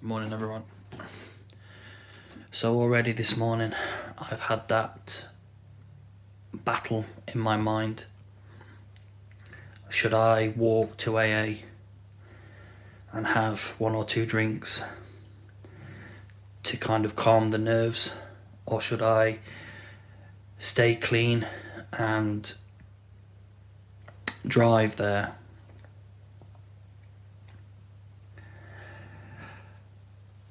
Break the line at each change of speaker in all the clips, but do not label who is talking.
Morning everyone. So already this morning I've had that battle in my mind. Should I walk to AA and have one or two drinks to kind of calm the nerves, or should I stay clean and drive there?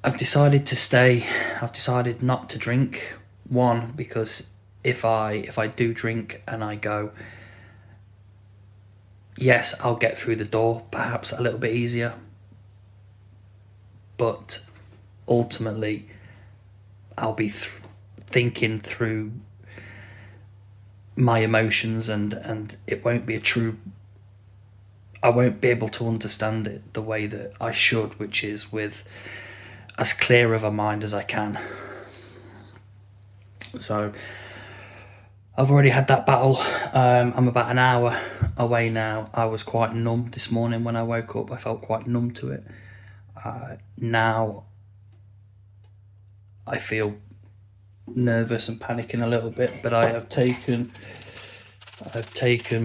I've decided to stay. I've decided not to drink. One, because if I do drink and I go, yes, I'll get through the door perhaps a little bit easier, but ultimately I'll be thinking through my emotions, and it won't be I won't be able to understand it the way that I should, which is with as clear of a mind as I can. So I've already had that battle. I'm about an hour away now. I was quite numb this morning when I woke up. I felt quite numb to it. Now I feel nervous and panicking a little bit, but I have taken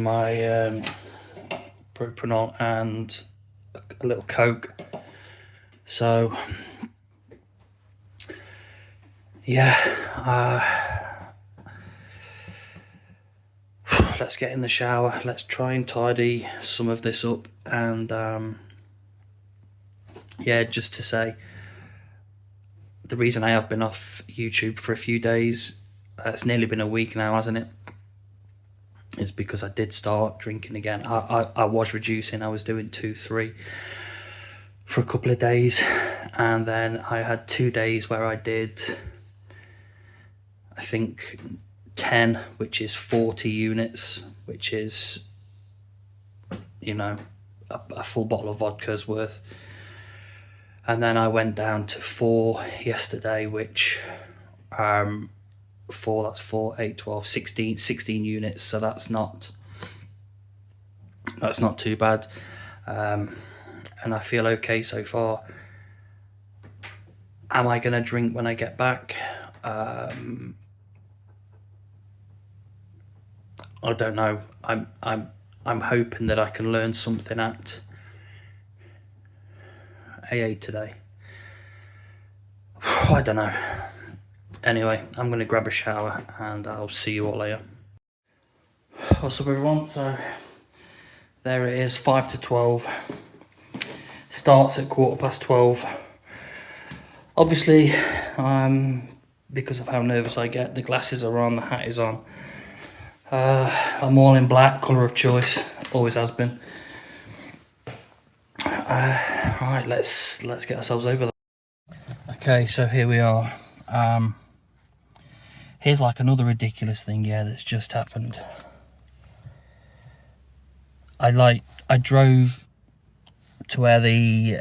my Propanol and a little Coke. So yeah, let's get in the shower. Let's try and tidy some of this up. And yeah, just to say, the reason I have been off YouTube for a few days, it's nearly been a week now, hasn't it? Is because I did start drinking again. I was reducing. I was doing 2-3 for a couple of days, and then I had 2 days where I did, I think, 10, which is 40 units, which is, you know, a full bottle of vodka's worth. And then I went down to 4 yesterday, which 4, that's 4, 8, 12, 16 units. So that's not too bad. And I feel okay so far. Am I gonna drink when I get back? I don't know. I'm hoping that I can learn something at AA today. I don't know. Anyway, I'm going to grab a shower and I'll see you all later. What's up everyone? So there it is, 5 to 12. Starts at 12:15. Obviously, because of how nervous I get, the glasses are on, the hat is on. I'm all in black, colour of choice, always has been. Right, let's get ourselves over there. Okay, so here we are. Here's like another ridiculous thing, yeah, that's just happened. I drove to where the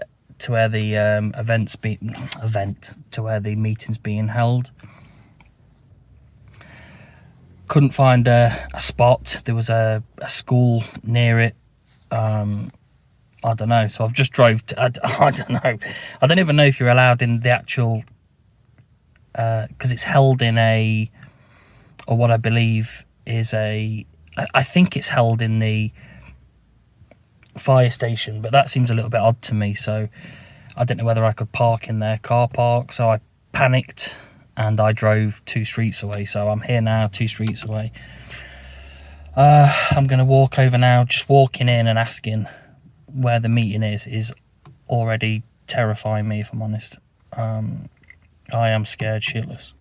meeting's being held. Couldn't find a spot. There was a school near it. I don't know, so I've just drove to, I don't know. I don't even know if you're allowed in the actual, because it's held in or what I believe is I think it's held in the fire station, but that seems a little bit odd to me, so I don't know whether I could park in their car park. So I panicked and I drove 2 streets away. So I'm here now, 2 streets away. I'm going to walk over now. Just walking in and asking where the meeting is already terrifying me, if I'm honest. I am scared shitless.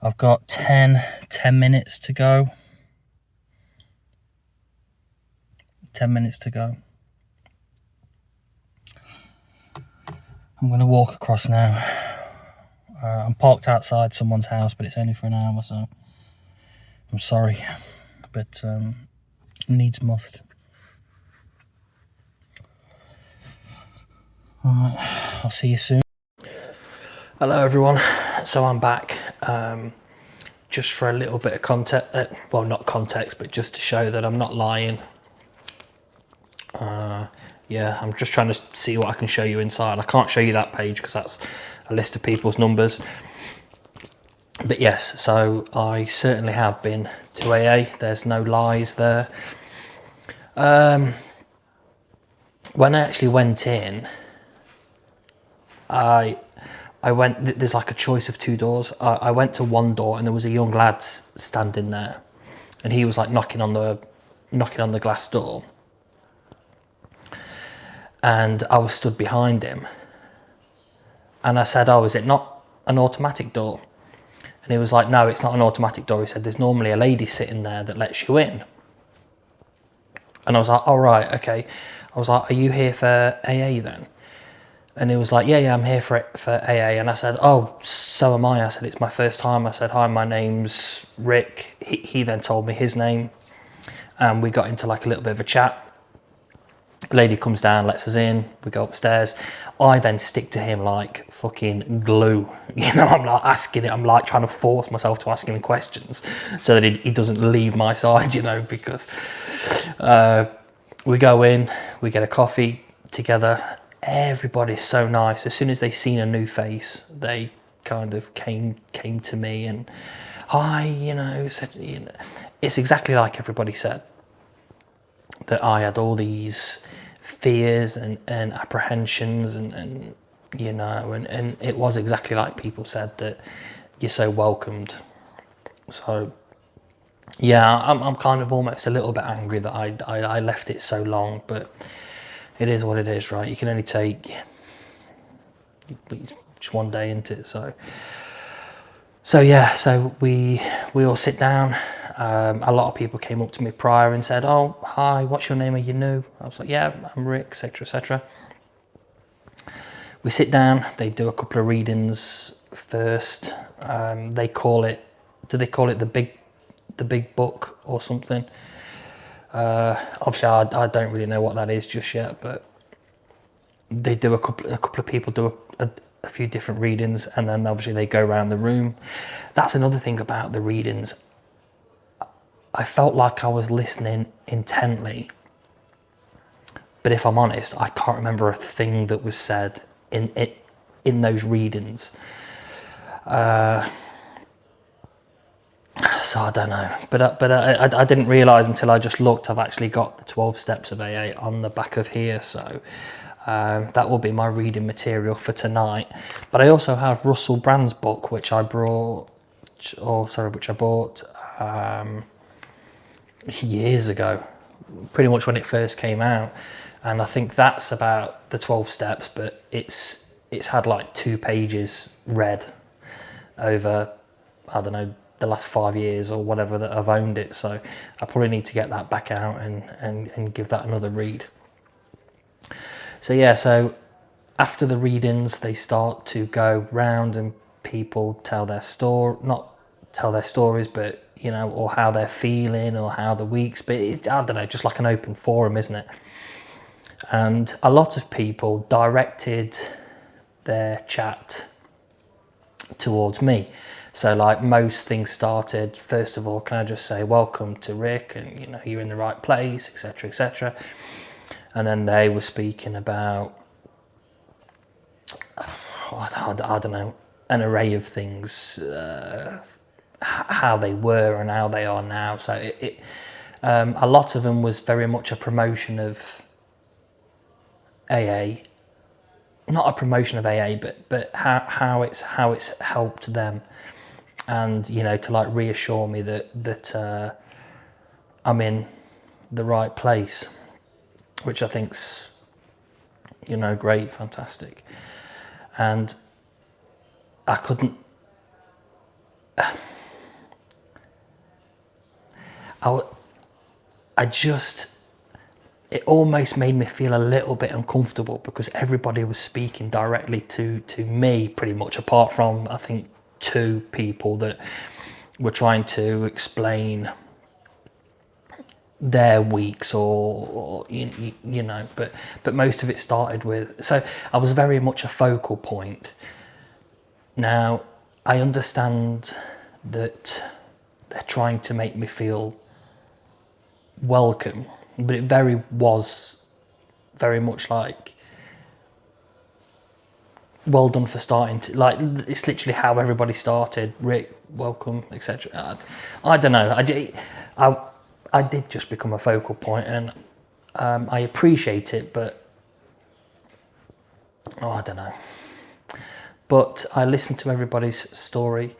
I've got 10 minutes to go. 10 minutes to go. I'm going to walk across now. I'm parked outside someone's house, but it's only for an hour, so I'm sorry, but needs must. Alright, I'll see you soon. Hello everyone, so I'm back. just for a little bit of context, well, not context, but just to show that I'm not lying. Yeah, I'm just trying to see what I can show you inside. I can't show you that page because that's a list of people's numbers. But yes, so I certainly have been to AA. There's no lies there. When I actually went in, I went, there's like a choice of two doors. I went to one door and there was a young lad standing there, and he was like knocking on the glass door, and I was stood behind him, and I said, "Oh, is it not an automatic door?" And he was like, "No, it's not an automatic door." He said, "There's normally a lady sitting there that lets you in." And I was like, "Oh, right, okay." I was like, "Are you here for AA then?" And he was like, yeah, I'm here for AA. And I said, "Oh, so am I." I said, "It's my first time." I said, "Hi, my name's Rick." He then told me his name, and we got into like a little bit of a chat. The lady comes down, lets us in, we go upstairs. I then stick to him like fucking glue. You know, I'm like asking it, I'm like trying to force myself to ask him questions so that he doesn't leave my side, you know, because we go in, we get a coffee together. Everybody's so nice. As soon as they seen a new face, they kind of came to me and, "Hi," you know, said, you know, it's exactly like everybody said, that I had all these fears and apprehensions and you know, and it was exactly like people said, that you're so welcomed. So yeah, I'm kind of almost a little bit angry that I left it so long, but it is what it is, right? You can only take just one day into it. So yeah, so we all sit down. A lot of people came up to me prior and said, "Oh, hi, what's your name? Are you new?" I was like, "Yeah, I'm Rick," etc., etc. We sit down. They do a couple of readings first. They call it. Do they call it the big book or something? Obviously, I don't really know what that is just yet, but they do a couple of people do a few different readings, and then obviously they go around the room. That's another thing about the readings. I felt like I was listening intently, but if I'm honest, I can't remember a thing that was said in those readings. So I don't know, but I didn't realise until I just looked. I've actually got the 12 steps of AA on the back of here, so that will be my reading material for tonight. But I also have Russell Brand's book, which I bought years ago, pretty much when it first came out, and I think that's about the 12 steps, but it's had like 2 pages read over, I don't know, the last 5 years or whatever that I've owned it. So I probably need to get that back out and give that another read. So yeah, so after the readings, they start to go round and people tell their story, not tell their stories, but you know, or how they're feeling or how the week's been. I don't know, just like an open forum, isn't it? And a lot of people directed their chat towards me. So like most things started, first of all, can I just say welcome to Rick, and you know, you're in the right place, etc., etc. And then they were speaking about I don't know, an array of things, how they were and how they are now. So a lot of them was very much a promotion of AA, not a promotion of AA, but how it's helped them, and you know, to like reassure me that I'm in the right place, which I think's, you know, great, fantastic. And I couldn't. I just, it almost made me feel a little bit uncomfortable because everybody was speaking directly to me, pretty much, apart from I think 2 people that were trying to explain their weeks or you know, but most of it started with, so I was very much a focal point. Now I understand that they're trying to make me feel welcome, but it was very much like, well done for starting to, like, it's literally how everybody started. Rick, welcome, etc. I don't know. I did just become a focal point, and I appreciate it, but I don't know. But I listened to everybody's story,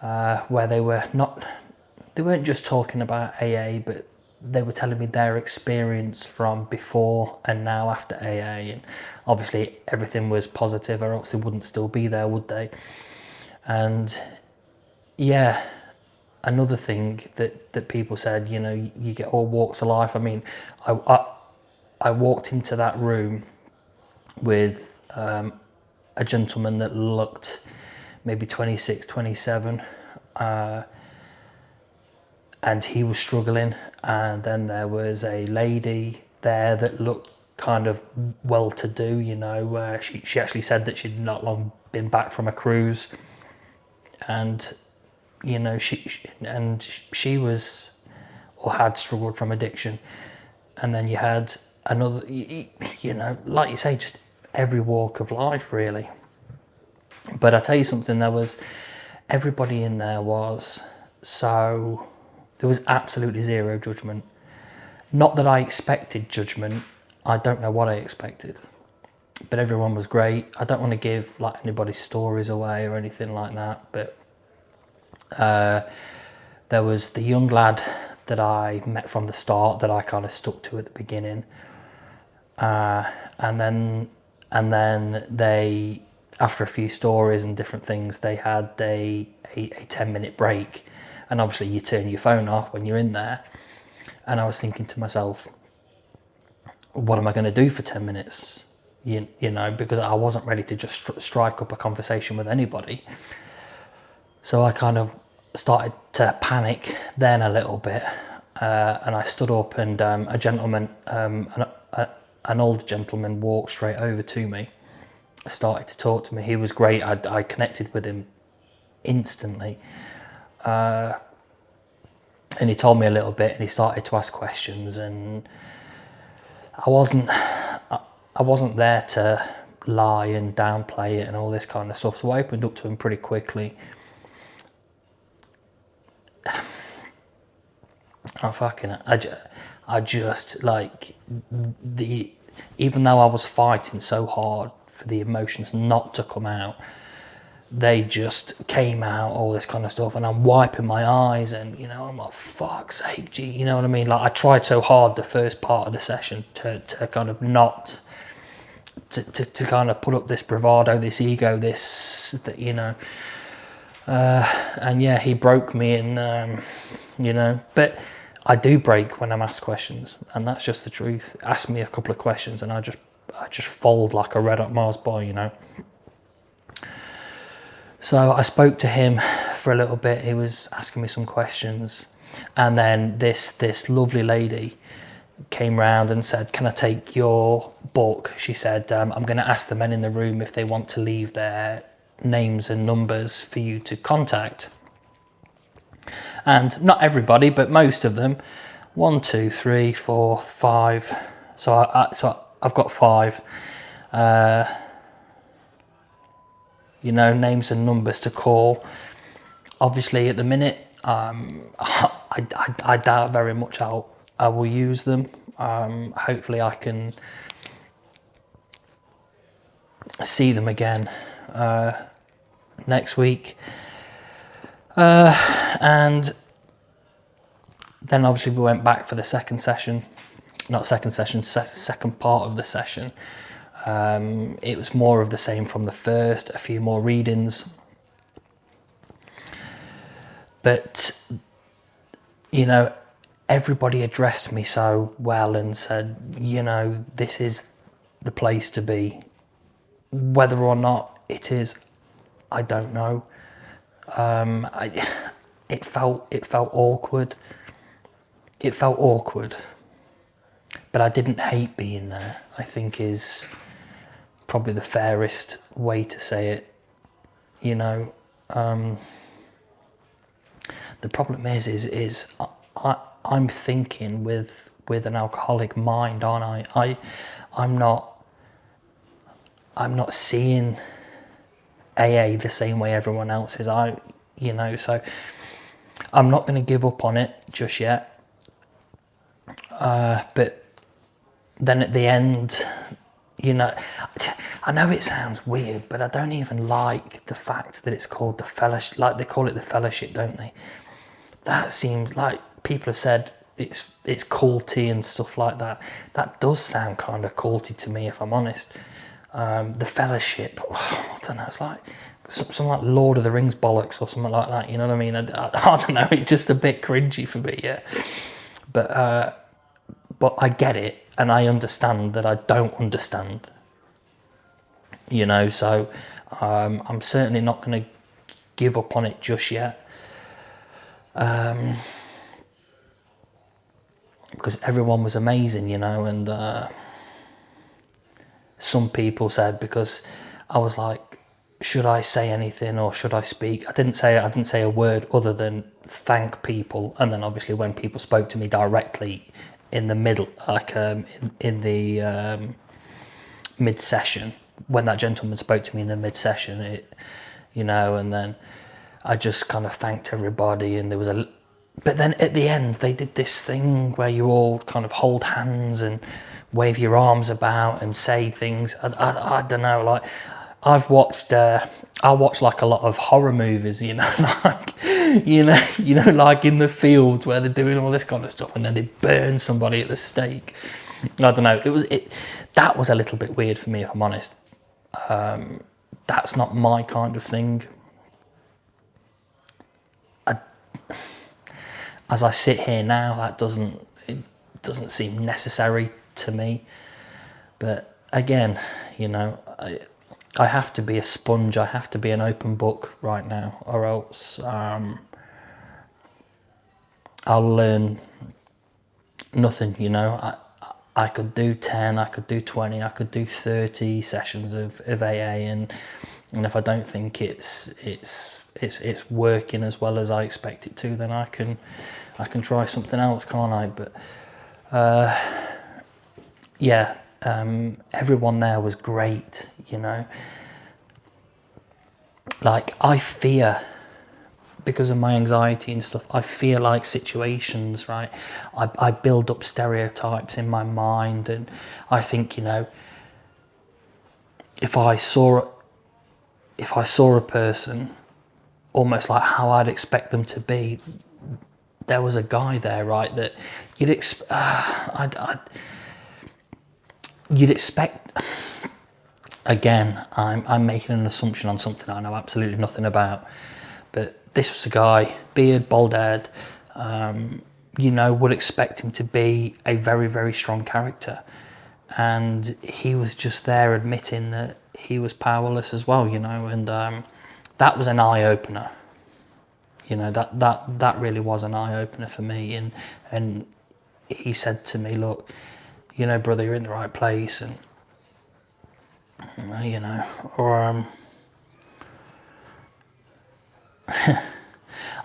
where they weren't just talking about AA, but they were telling me their experience from before and now after AA, and obviously everything was positive, or else they wouldn't still be there, would they? And yeah, another thing that people said, you know, you get all walks of life. I mean, I walked into that room with a gentleman that looked maybe 26, 27, and he was struggling, and then there was a lady there that looked kind of well-to-do, you know. She actually said that she'd not long been back from a cruise, and you know, she was, or had struggled from addiction. And then you had another, you know, like you say, just every walk of life, really. But I tell you something, everybody in there was so, there was absolutely zero judgment. Not that I expected judgment, I don't know what I expected, but everyone was great. I don't want to give like anybody's stories away or anything like that, but there was the young lad that I met from the start that I kind of stuck to at the beginning, and then they, after a few stories and different things, they had a 10-minute break, and obviously you turn your phone off when you're in there. And I was thinking to myself, what am I going to do for 10 minutes? You know, because I wasn't ready to just strike up a conversation with anybody. So I kind of started to panic then a little bit, and I stood up, and a gentleman, an older gentleman, walked straight over to me, started to talk to me. He was great. I connected with him instantly, and he told me a little bit, and he started to ask questions, and I wasn't there to lie and downplay it and all this kind of stuff, so I opened up to him pretty quickly. I just like, even though I was fighting so hard for the emotions not to come out, they just came out, all this kind of stuff, and I'm wiping my eyes, and you know, I'm like, fuck's sake, gee, you know what I mean? Like, I tried so hard the first part of the session to kind of not to kind of put up this bravado, this ego, that, you know, and yeah, he broke me, and you know, but I do break when I'm asked questions, and that's just the truth. Ask me a couple of questions, and I just fold like a red hot Mars bar, you know. So I spoke to him for a little bit. He was asking me some questions, and then this lovely lady came round and said, "Can I take your book?" She said, "I'm going to ask the men in the room if they want to leave their names and numbers for you to contact." And not everybody, but most of them. 1, 2, 3, 4, 5. So I've got 5. You know, names and numbers to call. Obviously, at the minute, I doubt very much I will use them. Hopefully, I can see them again next week. And then obviously we went back for the second session. Not second session, second part of the session. It was more of the same from the first, a few more readings. But, you know, everybody addressed me so well and said, you know, this is the place to be. Whether or not it is, I don't know. It felt awkward. It felt awkward. But I didn't hate being there, I think, is probably the fairest way to say it. You know, The problem is I'm thinking with an alcoholic mind, aren't I? I'm not seeing AA the same way everyone else is. So I'm not going to give up on it just yet. But then at the end, I know it sounds weird, but I don't even like the fact that it's called the fellowship. Like, they call it the fellowship, don't they? That seems like, people have said it's culty and stuff like that. That does sound kind of culty to me, if I'm honest. The fellowship, I don't know, it's like something like Lord of the Rings bollocks or something like that, you know what I mean? I don't know, it's just a bit cringy for me, yeah. But I get it, and I understand that I don't understand, so I'm certainly not going to give up on it just yet. Because everyone was amazing, and some people said, because I was like, should I say anything or should I speak? I didn't say a word other than thank people, and then obviously when people spoke to me directly in the middle, like in the mid-session, when that gentleman spoke to me in the mid-session, and then I just kind of thanked everybody, and there was but then at the end they did this thing where you all kind of hold hands and wave your arms about and say things. I don't know, like, I watch like a lot of horror movies, like, like in the fields where they're doing all this kind of stuff, and then they burn somebody at the stake. I don't know. That was a little bit weird for me, if I'm honest. That's not my kind of thing. As I sit here now, that doesn't seem necessary to me. But again, I have to be a sponge. I have to be an open book right now, or else I'll learn nothing. I could do 10, I could do 20, I could do 30 sessions of AA, and if I don't think it's working as well as I expect it to, then I can try something else, can't I? But everyone there was great, Like, I fear, because of my anxiety and stuff, I fear like situations, right? I build up stereotypes in my mind, and I think, if I saw a person, almost like how I'd expect them to be, there was a guy there, right, that you'd expect. Again, I'm making an assumption on something I know absolutely nothing about, but this was a guy, beard, bald head, would expect him to be a very, very strong character, and he was just there admitting that he was powerless as well, and that was an eye-opener. That really was an eye-opener for me, and he said to me, look, brother, you're in the right place, and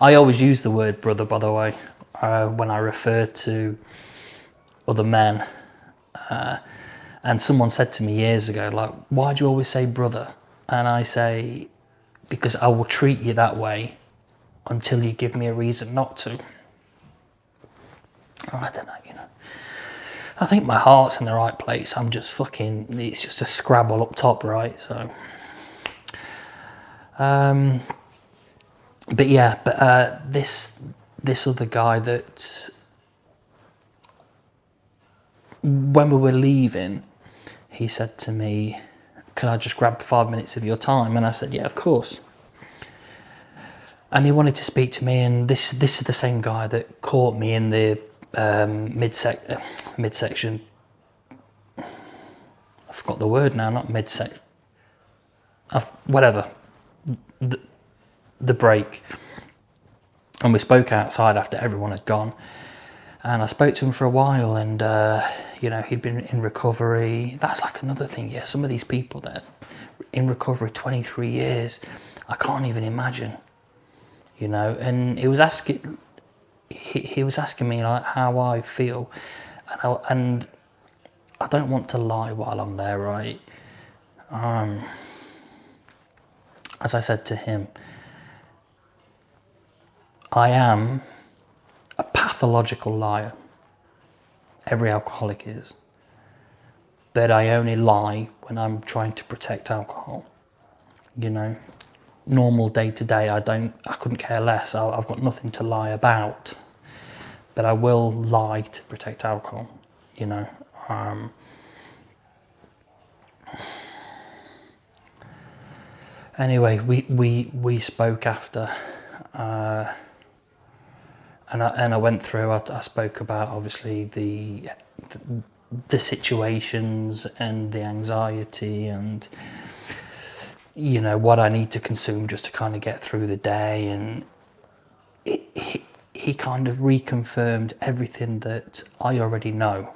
I always use the word brother, by the way, when I refer to other men, and someone said to me years ago, like, why do you always say brother? And I say, because I will treat you that way until you give me a reason not to. I don't know, I think my heart's in the right place. I'm just it's just a Scrabble up top, right? So, this other guy that, when we were leaving, he said to me, can I just grab 5 minutes of your time? And I said, yeah, of course. And he wanted to speak to me, and this is the same guy that caught me in the midsection. I forgot the word now, not midsection. Whatever. The break. And we spoke outside after everyone had gone. And I spoke to him for a while, and he'd been in recovery. That's like another thing, yeah. Some of these people that are in recovery 23 years, I can't even imagine. and he was asking me like how I feel, and I don't want to lie while I'm there, right? As I said to him, I am a pathological liar. Every alcoholic is. But I only lie when I'm trying to protect alcohol. Normal day to day, I couldn't care less. I've got nothing to lie about. But I will lie to protect alcohol, Anyway, we spoke after, and I went through. I spoke about obviously the situations and the anxiety and what I need to consume just to kind of get through the day, and he kind of reconfirmed everything that I already know,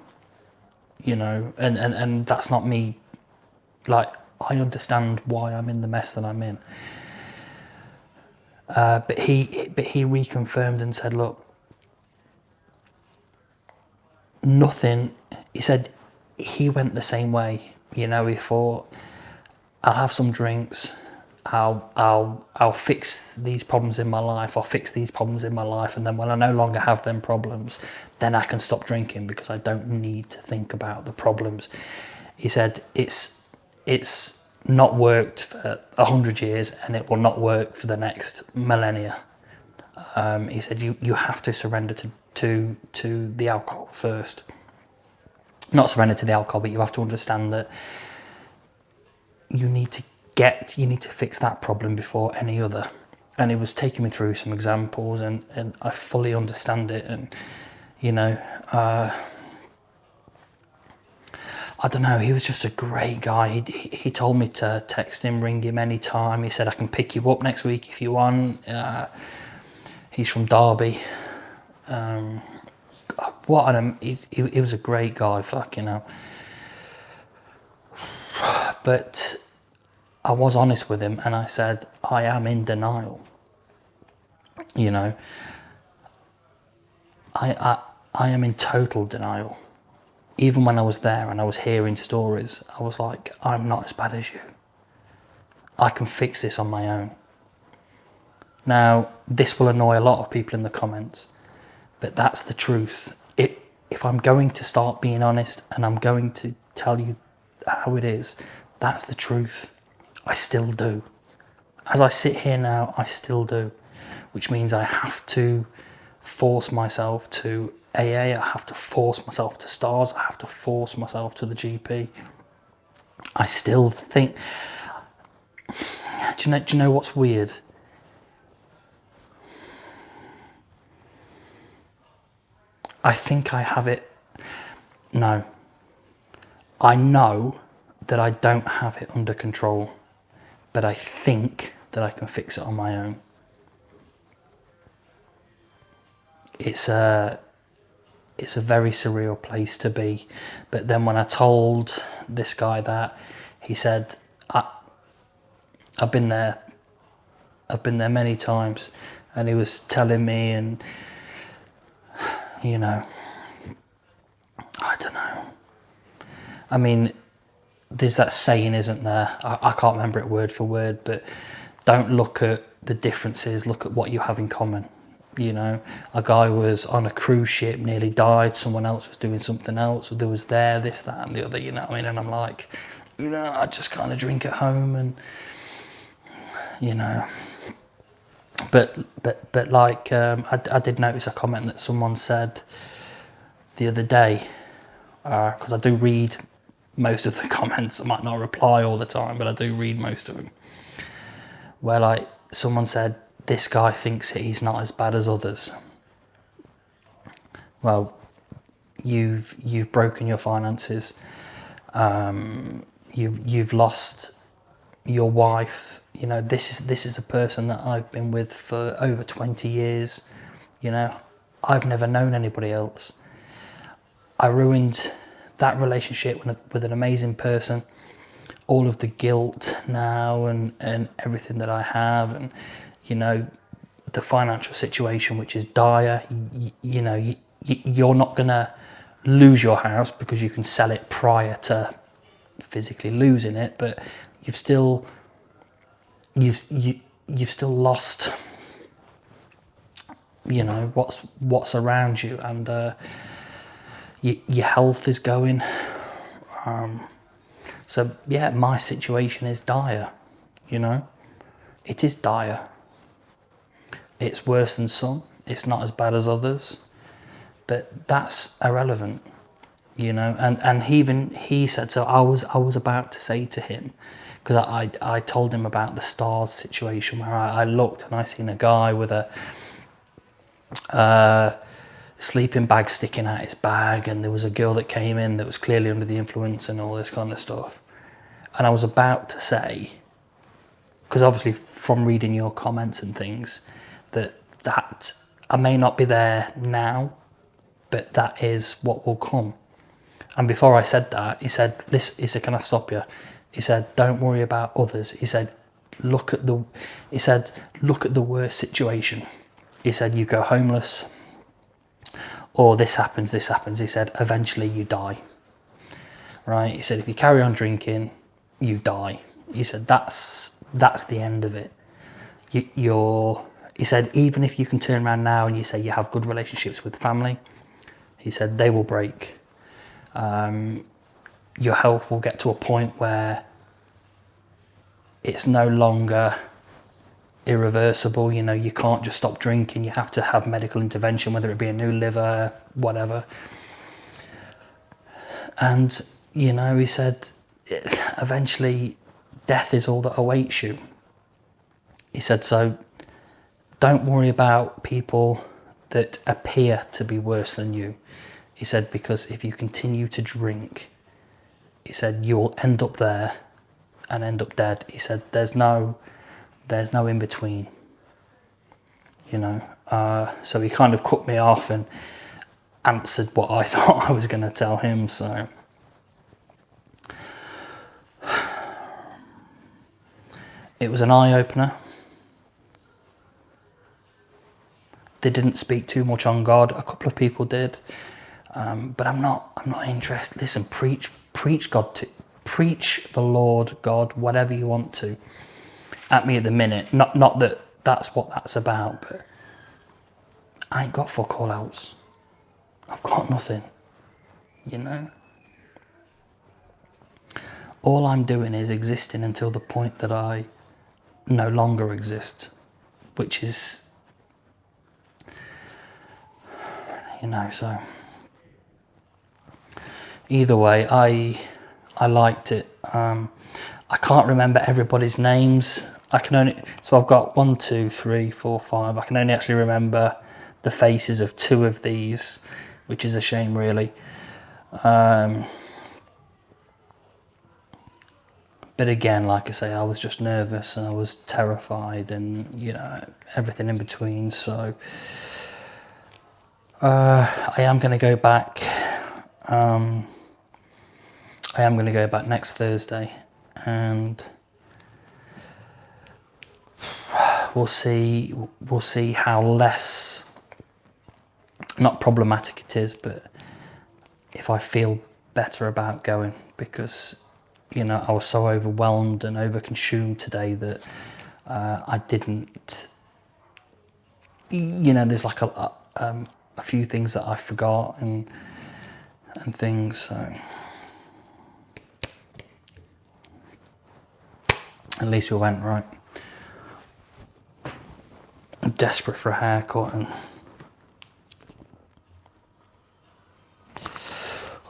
and that's not me. Like, I understand why I'm in the mess that I'm in. But he reconfirmed and said, look, nothing. He said he went the same way. He thought, I'll have some drinks. I'll fix these problems in my life. I'll fix these problems in my life, and then when I no longer have them problems, then I can stop drinking because I don't need to think about the problems. He said it's not worked for 100 years, and it will not work for the next millennia. He said you have to surrender to the alcohol first. Not surrender to the alcohol, but you have to understand that you need to fix that problem before any other. And he was taking me through some examples, and I fully understand it. And I don't know, he was just a great guy. He told me to text him, ring him anytime. He said, I can pick you up next week if you want. He's from Derby. He was a great guy, But I was honest with him, and I said, I am in denial. I am in total denial. Even when I was there and I was hearing stories, I was like, I'm not as bad as you. I can fix this on my own. Now, this will annoy a lot of people in the comments, but that's the truth. If I'm going to start being honest and I'm going to tell you how it is, that's the truth. I still do. As I sit here now, I still do, which means I have to force myself to AA, I have to force myself to STARS, I have to force myself to the GP. I still think, do you know what's weird? I think I have it. No. I know that I don't have it under control, but I think that I can fix it on my own. It's a very surreal place to be. But then when I told this guy that, he said, I've been there many times. And he was telling me, and I don't know. I mean, there's that saying, isn't there? I can't remember it word for word, but don't look at the differences, look at what you have in common. A guy was on a cruise ship, nearly died, someone else was doing something else, there was this, that and the other, and I'm like, I just kind of drink at home, and but like, I did notice a comment that someone said the other day, because I do read most of the comments. I might not reply all the time, but I do read most of them, where like someone said, this guy thinks that he's not as bad as others. Well, you've broken your finances. You've lost your wife. This is a person that I've been with for over 20 years. I've never known anybody else. I ruined that relationship with an amazing person. All of the guilt now and everything that I have, and the financial situation, which is dire. You're not gonna lose your house because you can sell it prior to physically losing it, but you've still lost, what's around you, and your health is going. So yeah, my situation is dire. It is dire. It's worse than some. It's not as bad as others, but that's irrelevant. And he said so. I was about to say to him, because I told him about the stars situation where I looked and I seen a guy with a sleeping bag sticking out his bag, and there was a girl that came in that was clearly under the influence and all this kind of stuff. And I was about to say, because obviously from reading your comments and things, that I may not be there now, but that is what will come. And before I said that, he said, can I stop you? He said, don't worry about others. He said, look at the worst situation. He said, you go homeless, or this happens. He said, eventually you die. Right? He said, if you carry on drinking, you die. He said, that's the end of it. He said, even if you can turn around now and you say you have good relationships with family, he said, they will break. Your health will get to a point where it's no longer irreversible. You can't just stop drinking. You have to have medical intervention, whether it be a new liver, whatever. And, he said, eventually death is all that awaits you. He said, so don't worry about people that appear to be worse than you. He said, because if you continue to drink, he said, you'll end up there and end up dead. He said, there's no in between, so he kind of cut me off and answered what I thought I was going to tell him. So it was an eye-opener. They didn't speak too much on God. A couple of people did, but I'm not interested. Listen, preach God preach the Lord God, whatever you want to, at me at the minute. Not that that's what that's about, but I ain't got fuck all else. I've got nothing, All I'm doing is existing until the point that I no longer exist, which is, so either way, I liked it. I can't remember everybody's names. I've got 1, 2, 3, 4, 5. I can only actually remember the faces of 2 of these, which is a shame, really. But again, like I say, I was just nervous and I was terrified, and everything in between. So I am going to go back. I am going to go back next Thursday, and we'll see how less, not problematic it is, but if I feel better about going, because I was so overwhelmed and overconsumed today that I didn't, there's like a few things that I forgot and things. So at least we went right. I'm desperate for a haircut, and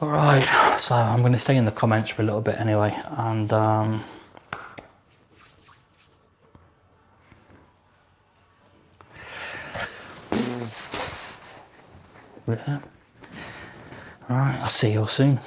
all right. So I'm going to stay in the comments for a little bit anyway, and yeah. All right. I'll see you all soon.